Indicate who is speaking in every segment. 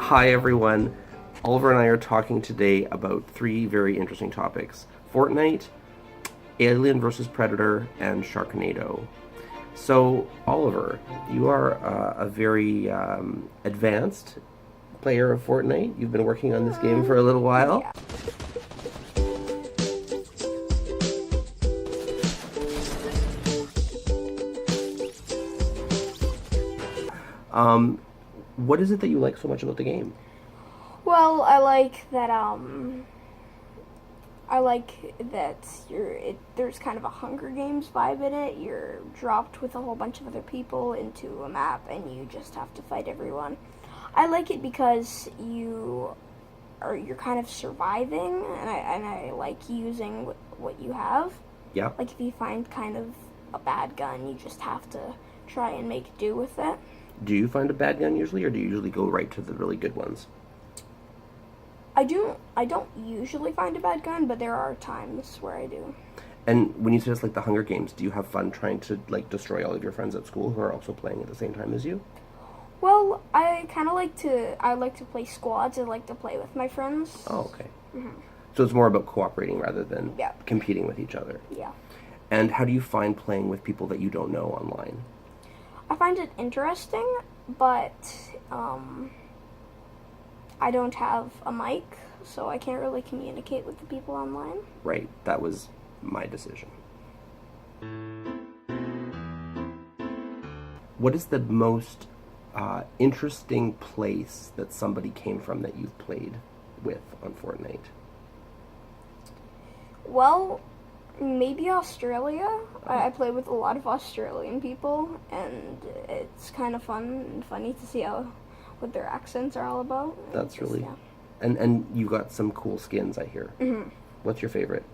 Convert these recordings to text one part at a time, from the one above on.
Speaker 1: Hi everyone. Oliver and I are talking today about three very interesting topics: Fortnite, Alien vs. Predator, and Sharknado. So, Oliver, you are a very advanced player of Fortnite. You've been working on this game for a little while.
Speaker 2: Yeah.
Speaker 1: What is it that you like so much about the game?
Speaker 2: Well, I like that there's kind of a Hunger Games vibe in it. You're dropped with a whole bunch of other people into a map and you just have to fight everyone. I like it because you're kind of surviving, and I like using what you have.
Speaker 1: Yeah.
Speaker 2: Like if you find kind of a bad gun, you just have to try and make do with it.
Speaker 1: Do you find a bad gun usually, or do you usually go right to the really good ones?
Speaker 2: I don't usually find a bad gun, but there are times where I do.
Speaker 1: And when you say it's like the Hunger Games, do you have fun trying to like destroy all of your friends at school who are also playing at the same time as you?
Speaker 2: Well, I like to play squads. I like to play with my friends.
Speaker 1: Oh, okay.
Speaker 2: Mm-hmm.
Speaker 1: So it's more about cooperating rather than
Speaker 2: Yeah.
Speaker 1: competing with each other.
Speaker 2: Yeah.
Speaker 1: And how do you find playing with people that you don't know online?
Speaker 2: I find it interesting, but I don't have a mic, so I can't really communicate with the people online.
Speaker 1: Right, that was my decision. What is the most interesting place that somebody came from that you've played with on Fortnite?
Speaker 2: Well, maybe Australia. I play with a lot of Australian people, and it's kind of fun and funny to see what their accents are all about.
Speaker 1: That's really...
Speaker 2: Yeah.
Speaker 1: And you got some cool skins, I hear.
Speaker 2: Mm-hmm.
Speaker 1: What's your favorite?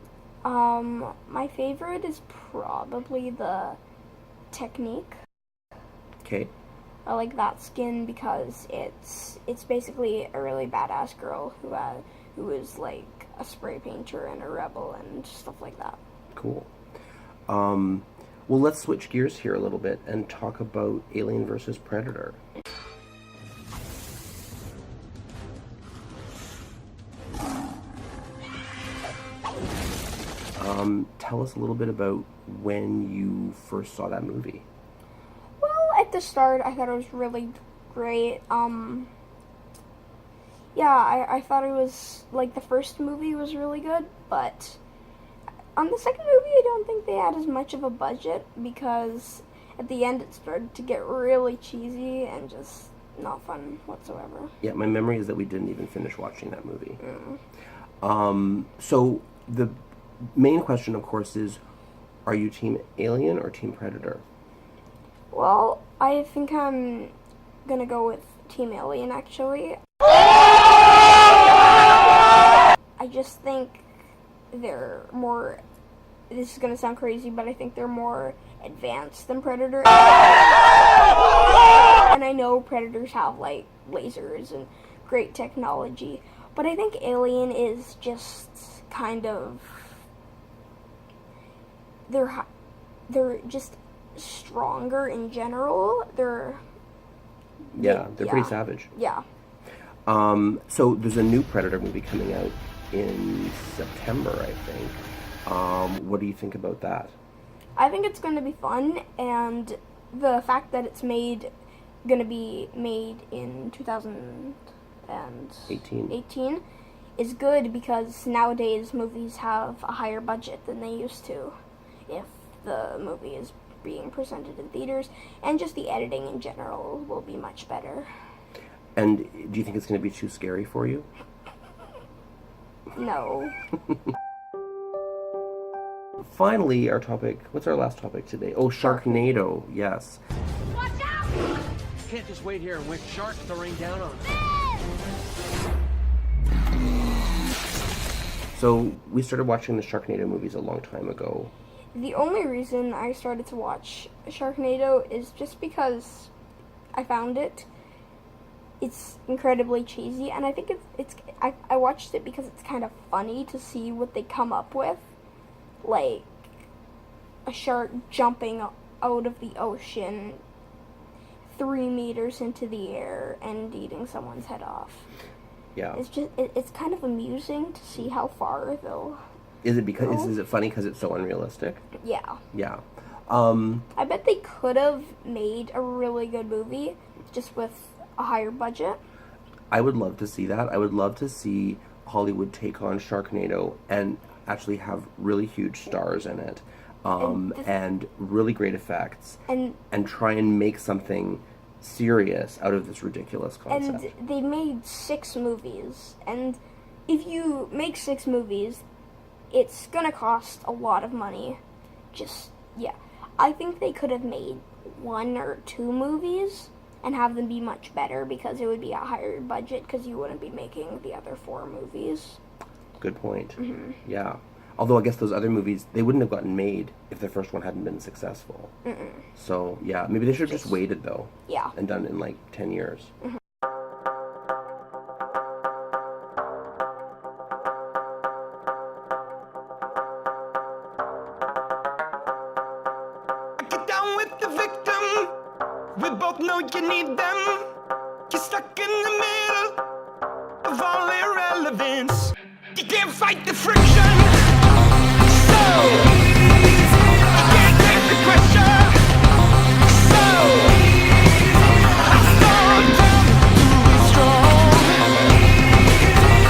Speaker 2: My favorite is probably the Technique.
Speaker 1: Okay.
Speaker 2: I like that skin because it's basically a really badass girl who is like a spray painter and a rebel and stuff like that.
Speaker 1: Cool. Well, let's switch gears here a little bit and talk about Alien vs. Predator. Tell us a little bit about when you first saw that movie.
Speaker 2: Well, at the start, I thought it was really great. Yeah, I thought it was, like, the first movie was really good, but on the second movie, I don't think they had as much of a budget, because at the end it started to get really cheesy and just not fun whatsoever.
Speaker 1: Yeah, my memory is that we didn't even finish watching that movie. So the main question, of course, is, are you Team Alien or Team Predator?
Speaker 2: Well, I think I'm gonna go with Team Alien, actually. I just think they're more... This is gonna sound crazy, but I think they're more advanced than Predator. And I know Predators have, like, lasers and great technology, but I think Alien is just kind of... They're just stronger in general. They're
Speaker 1: pretty savage.
Speaker 2: Yeah.
Speaker 1: So there's a new Predator movie coming out in September, I think. What do you think about that?
Speaker 2: I think it's going to be fun, and the fact that it's going to be made in 2018 is good, because nowadays movies have a higher budget than they used to if the movie is being presented in theaters, and just the editing in general will be much better.
Speaker 1: And do you think it's going to be too scary for you?
Speaker 2: No.
Speaker 1: Finally, our topic. What's our last topic today? Oh, Sharknado. Yes.
Speaker 3: Watch out! You can't just wait here and wait for sharks to rain down on us.
Speaker 1: So we started watching the Sharknado movies a long time ago.
Speaker 2: The only reason I started to watch Sharknado is just because I found it's incredibly cheesy, and I think I watched it because it's kind of funny to see what they come up with. Like a shark jumping out of the ocean 3 meters into the air and eating someone's head off.
Speaker 1: Yeah.
Speaker 2: It's kind of amusing to see how far they'll.
Speaker 1: Is it because is it funny because it's so unrealistic?
Speaker 2: Yeah.
Speaker 1: Yeah.
Speaker 2: I bet they could have made a really good movie just with a higher budget.
Speaker 1: I would love to see that. I would love to see Hollywood take on Sharknado and actually have really huge stars in it, and really great effects, and try and make something serious out of this ridiculous concept.
Speaker 2: And they made 6 movies, and if you make 6 movies, it's gonna cost a lot of money. I think they could have made 1 or 2 movies and have them be much better because it would be a higher budget because you wouldn't be making the other 4 movies.
Speaker 1: Good point.
Speaker 2: Mm-hmm.
Speaker 1: Yeah. Although I guess those other movies, they wouldn't have gotten made if the first one hadn't been successful. So, yeah, maybe they should have just waited, though.
Speaker 2: Yeah.
Speaker 1: And done it in, like, 10 years.
Speaker 4: Get down with the victim. We both know you need them. You're stuck in the middle of all irrelevance. You can't fight the friction. So you can't take the pressure. So I start to be strong.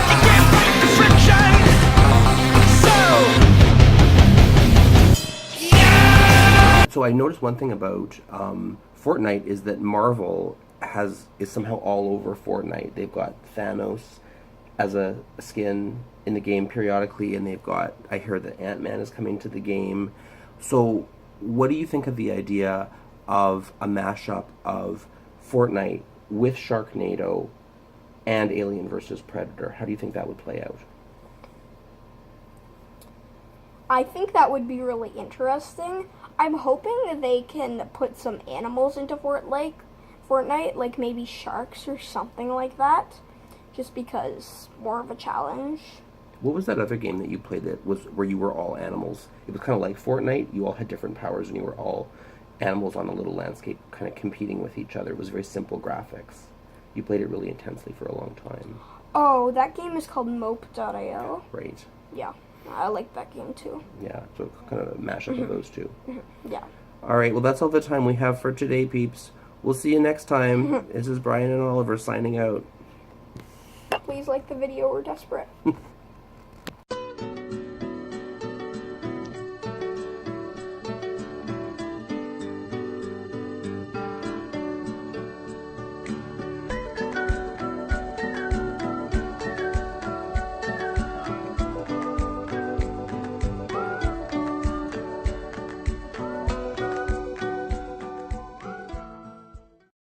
Speaker 4: You can't fight the friction. So yeah.
Speaker 1: So I noticed one thing about Fortnite is that Marvel is somehow all over Fortnite. They've got Thanos as a skin in the game periodically, and I heard that Ant-Man is coming to the game. So what do you think of the idea of a mashup of Fortnite with Sharknado and Alien versus Predator? How do you think that would play out?
Speaker 2: I think that would be really interesting. I'm hoping that they can put some animals into Fortnite, like maybe sharks or something like that, just because more of a challenge.
Speaker 1: What was that other game that you played that was where you were all animals? It was kind of like Fortnite. You all had different powers and you were all animals on a little landscape kind of competing with each other. It was very simple graphics. You played it really intensely for a long time.
Speaker 2: Oh, that game is called Mope.io.
Speaker 1: Right.
Speaker 2: Yeah, I like that game too.
Speaker 1: Yeah, so kind of a mashup of those two.
Speaker 2: Yeah.
Speaker 1: All right, well, that's all the time we have for today, peeps. We'll see you next time. This is Brian and Oliver signing out.
Speaker 2: Please like the video, we're desperate.